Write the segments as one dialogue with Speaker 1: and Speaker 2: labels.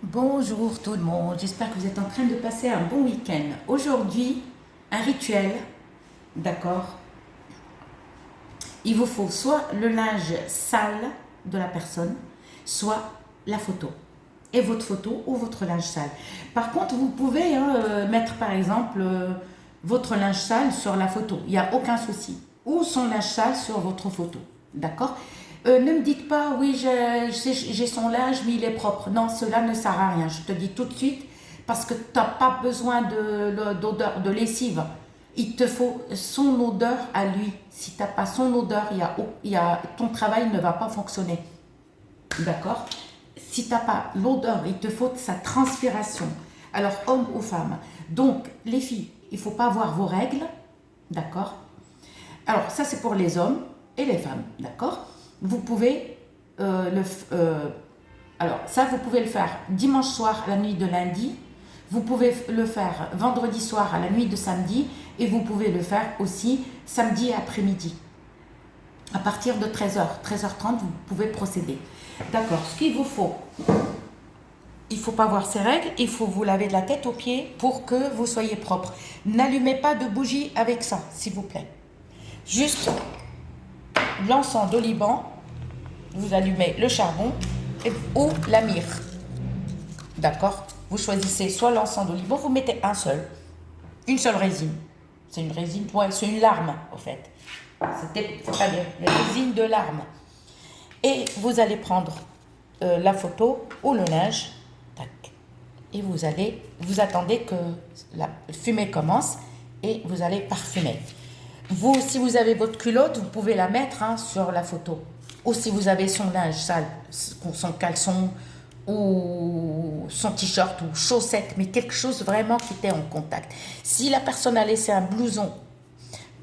Speaker 1: Bonjour tout le monde, j'espère que vous êtes en train de passer un bon week-end. Aujourd'hui, un rituel, d'accord? Il vous faut soit le linge sale de la personne, soit la photo. Et votre photo ou votre linge sale. Par contre, vous pouvez mettre par exemple votre linge sale sur la photo, il n'y a aucun souci. Ou son linge sale sur votre photo, d'accord? Ne me dites pas, oui, j'ai son linge, mais il est propre. Non, cela ne sert à rien. Je te dis tout de suite, parce que tu n'as pas besoin d'odeur, de lessive. Il te faut son odeur à lui. Si tu n'as pas son odeur, ton travail ne va pas fonctionner. D'accord? Si tu n'as pas l'odeur, il te faut sa transpiration. Alors, homme ou femme. Donc, les filles, il ne faut pas voir vos règles. D'accord? Alors, ça, c'est pour les hommes et les femmes. D'accord? Vous pouvez alors ça, vous pouvez le faire dimanche soir à la nuit de lundi. Vous pouvez le faire vendredi soir à la nuit de samedi. Et vous pouvez le faire aussi samedi après-midi. À partir de 13h, 13h30, vous pouvez procéder. D'accord, ce qu'il vous faut, il ne faut pas voir ces règles, il faut vous laver de la tête aux pieds pour que vous soyez propre. N'allumez pas de bougie avec ça, s'il vous plaît. Juste l'encens d'oliban, vous allumez le charbon ou la myrrhe. D'accord? Vous choisissez soit l'encens d'oliban, vous mettez une seule résine. C'est une résine, ouais, c'est une larme, en fait. C'est pas bien, une résine de larme. Et vous allez prendre la photo ou le linge, tac, et vous attendez que la fumée commence et vous allez parfumer. Vous, si vous avez votre culotte, vous pouvez la mettre sur la photo. Ou si vous avez son linge sale, son caleçon ou son t-shirt ou chaussettes, mais quelque chose vraiment qui était en contact. Si la personne a laissé un blouson,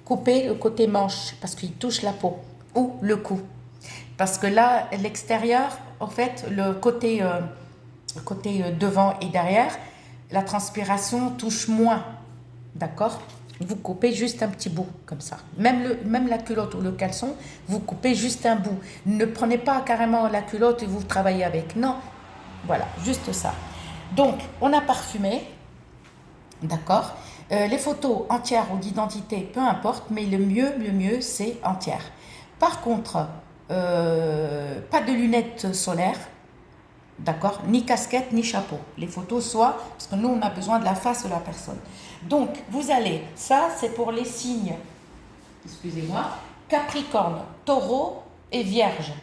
Speaker 1: coupez le côté manche parce qu'il touche la peau ou le cou. Parce que là, l'extérieur, en fait, le côté devant et derrière, la transpiration touche moins. D'accord? Vous coupez juste un petit bout, comme ça. Même la culotte ou le caleçon, vous coupez juste un bout. Ne prenez pas carrément la culotte et vous travaillez avec. Non, voilà, juste ça. Donc, on a parfumé, d'accord? Les photos entières ou d'identité, peu importe, mais le mieux, c'est entière. Par contre, pas de lunettes solaires, d'accord, ni casquette, ni chapeau. Les photos soit, parce que nous, on a besoin de la face de la personne. Donc, vous allez, ça, c'est pour les signes, excusez-moi, Capricorne, Taureau et Vierge.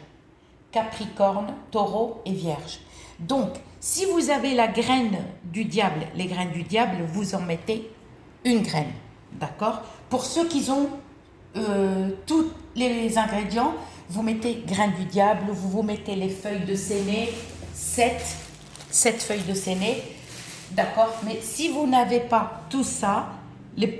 Speaker 1: Capricorne, Taureau et Vierge. Donc, si vous avez la graine du diable, les graines du diable, vous en mettez une graine, d'accord? Pour ceux qui ont tous les ingrédients, vous mettez graines du diable, vous mettez les feuilles de séné, 7 feuilles de séné, d'accord? Mais si vous n'avez pas tout ça,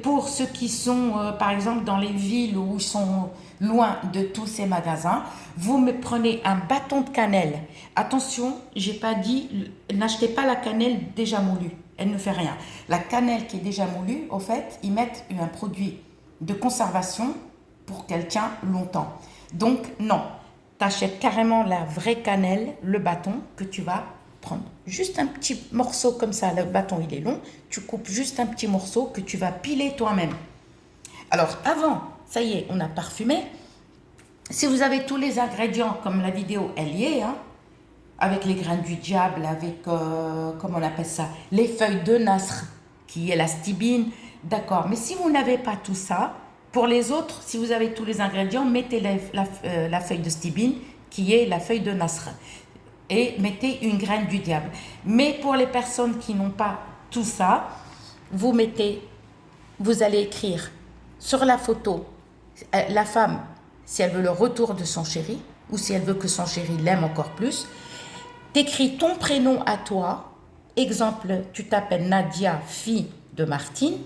Speaker 1: pour ceux qui sont par exemple dans les villes où ils sont loin de tous ces magasins, vous me prenez un bâton de cannelle. Attention, j'ai pas dit, n'achetez pas la cannelle déjà moulue, elle ne fait rien. La cannelle qui est déjà moulue, au fait, ils mettent un produit de conservation pour qu'elle tient longtemps. Donc non, tu achètes carrément la vraie cannelle, le bâton que tu vas prendre. Juste un petit morceau comme ça, le bâton il est long, tu coupes juste un petit morceau que tu vas piler toi-même. Alors avant, ça y est, on a parfumé. Si vous avez tous les ingrédients, comme la vidéo elle y est, avec les graines du diable, avec, comment on appelle ça, les feuilles de nasr, qui est la stibine, d'accord. Mais si vous n'avez pas tout ça, pour les autres, si vous avez tous les ingrédients, mettez la feuille de stibine, qui est la feuille de nasr, et mettez une graine du diable. Mais pour les personnes qui n'ont pas tout ça, vous allez écrire sur la photo, la femme, si elle veut le retour de son chéri, ou si elle veut que son chéri l'aime encore plus, t'écris ton prénom à toi. Exemple, tu t'appelles Nadia, fille de Martine.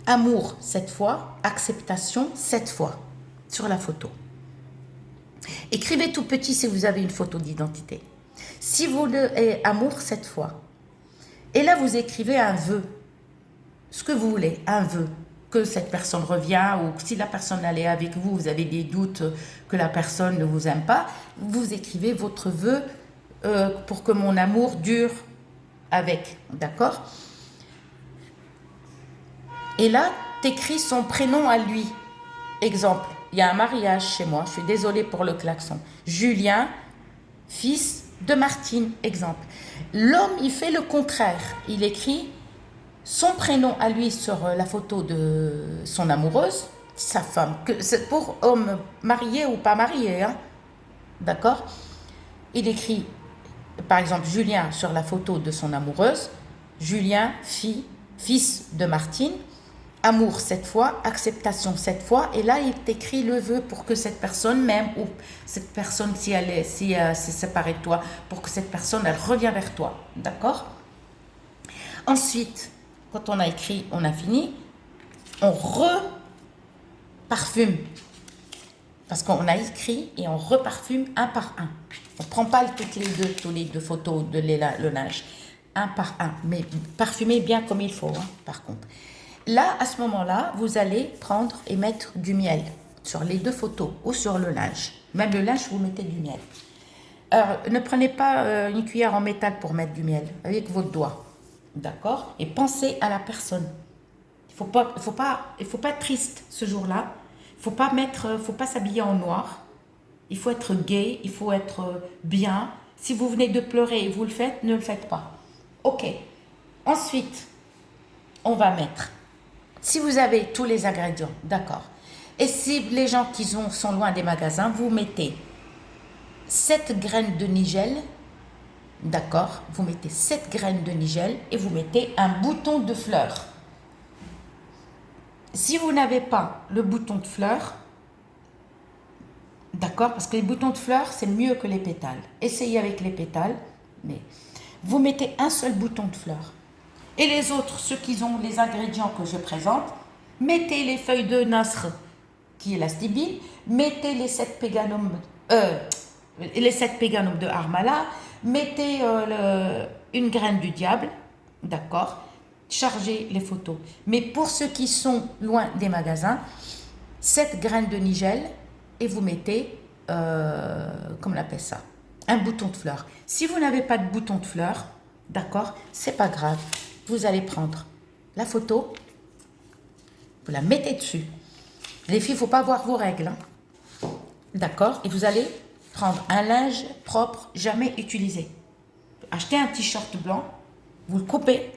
Speaker 1: Amour 7 fois, acceptation 7 fois sur la photo. Écrivez tout petit si vous avez une photo d'identité. Si vous amour 7 fois. Et là, vous écrivez un vœu. Ce que vous voulez, un vœu. Que cette personne revient, ou si la personne elle est avec vous, vous avez des doutes que la personne ne vous aime pas, vous écrivez votre vœu pour que mon amour dure avec, d'accord? Et là, t'écris son prénom à lui. Exemple, il y a un mariage chez moi, je suis désolée pour le klaxon. Julien, fils de Martine, exemple. L'homme, il fait le contraire. Il écrit son prénom à lui sur la photo de son amoureuse, sa femme. C'est pour homme marié ou pas marié, hein? D'accord? Il écrit, par exemple, Julien sur la photo de son amoureuse. Julien, fils de Martine. Amour 7 fois, acceptation 7 fois, et là il t'écrit le vœu pour que cette personne m'aime, ou cette personne, si elle s'est séparée de toi, pour que cette personne elle revient vers toi, d'accord? Ensuite, quand on a écrit, on a fini, on reparfume, parce qu'on a écrit et on reparfume un par un. On ne prend pas tous les deux photos de le linge, un par un, mais parfumez bien comme il faut, hein, par contre. Là, à ce moment-là, vous allez prendre et mettre du miel sur les deux photos ou sur le linge. Même le linge, vous mettez du miel. Alors, ne prenez pas une cuillère en métal pour mettre du miel, avec votre doigt. D'accord? Et pensez à la personne. Il faut pas être triste ce jour-là. Faut pas s'habiller en noir. Il faut être gai, il faut être bien. Si vous venez de pleurer et vous le faites, ne le faites pas. Ok. Ensuite, on va mettre... Si vous avez tous les ingrédients, d'accord. Et si les gens qui sont loin des magasins, vous mettez 7 graines de nigel, d'accord. Vous mettez 7 graines de nigel et vous mettez un bouton de fleur. Si vous n'avez pas le bouton de fleur, d'accord, parce que les boutons de fleurs, c'est mieux que les pétales. Essayez avec les pétales, mais vous mettez un seul bouton de fleur. Et les autres, ceux qui ont les ingrédients que je présente, mettez les feuilles de nasr, qui est la stibine, mettez les 7 péganums de harmala, mettez une graine du diable, d'accord, chargez les photos. Mais pour ceux qui sont loin des magasins, 7 graines de nigel et vous mettez, comment on appelle ça, un bouton de fleur. Si vous n'avez pas de bouton de fleur, d'accord, c'est pas grave. Vous allez prendre la photo, vous la mettez dessus. Les filles, il ne faut pas voir vos règles. Hein. D'accord? Et vous allez prendre un linge propre, jamais utilisé. Achetez un t-shirt blanc, vous le coupez,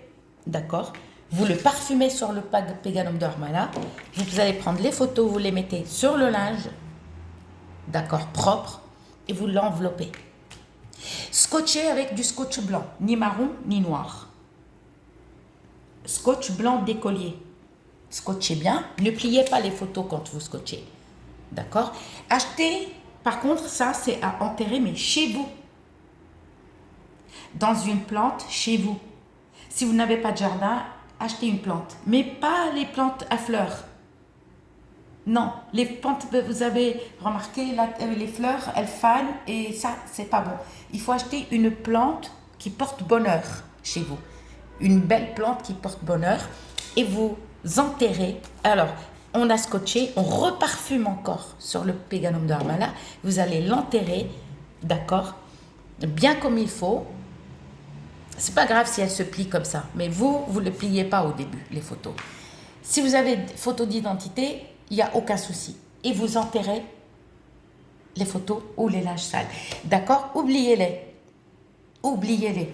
Speaker 1: d'accord? Vous le parfumez sur le péganum d'Harmala. Vous allez prendre les photos, vous les mettez sur le linge, d'accord, propre, et vous l'enveloppez. Scotchez avec du scotch blanc, ni marron, ni noir. Scotch blanc d'écolier. Scotchez bien. Ne pliez pas les photos quand vous scotchez. D'accord? Achetez, par contre, ça c'est à enterrer, mais chez vous. Dans une plante, chez vous. Si vous n'avez pas de jardin, achetez une plante. Mais pas les plantes à fleurs. Non, les plantes, vous avez remarqué, les fleurs, elles fanent et ça, c'est pas bon. Il faut acheter une plante qui porte bonheur chez vous. Une belle plante qui porte bonheur et vous enterrez. Alors, on a scotché, on reparfume encore sur le péganum d'Harmala. Vous allez l'enterrer, d'accord, bien comme il faut. C'est pas grave si elle se plie comme ça, mais vous ne le pliez pas au début, les photos. Si vous avez des photos d'identité, il n'y a aucun souci. Et vous enterrez les photos ou les linges sales. D'accord? Oubliez-les. Oubliez-les.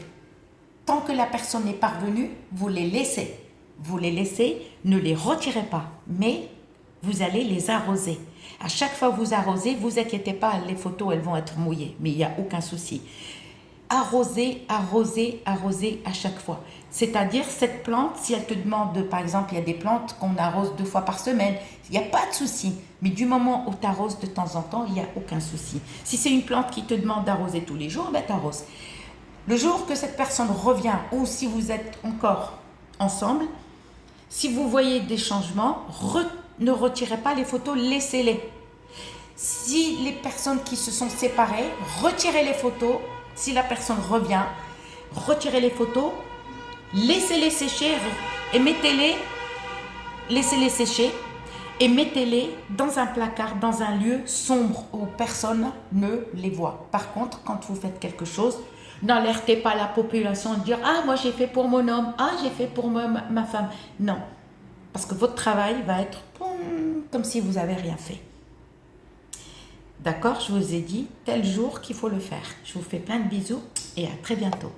Speaker 1: Tant que la personne n'est pas revenue, vous les laissez. Vous les laissez, ne les retirez pas, mais vous allez les arroser. À chaque fois que vous arrosez, vous inquiétez pas, les photos, elles vont être mouillées, mais il n'y a aucun souci. Arroser, arroser, arroser à chaque fois. C'est-à-dire, cette plante, si elle te demande, par exemple, il y a des plantes qu'on arrose 2 fois par semaine, il n'y a pas de souci. Mais du moment où tu arroses de temps en temps, il n'y a aucun souci. Si c'est une plante qui te demande d'arroser tous les jours, ben tu arroses. Le jour que cette personne revient, ou si vous êtes encore ensemble, si vous voyez des changements, ne retirez pas les photos, laissez-les. Si les personnes qui se sont séparées, retirez les photos. Si la personne revient, retirez les photos, laissez-les sécher et laissez-les sécher et mettez-les dans un placard, dans un lieu sombre où personne ne les voit. Par contre, quand vous faites quelque chose, N'alertez pas la population de dire « Ah, moi j'ai fait pour mon homme, ah, j'ai fait pour ma femme. » Non, parce que votre travail va être comme si vous n'avez rien fait. D'accord, je vous ai dit tel jour qu'il faut le faire. Je vous fais plein de bisous et à très bientôt.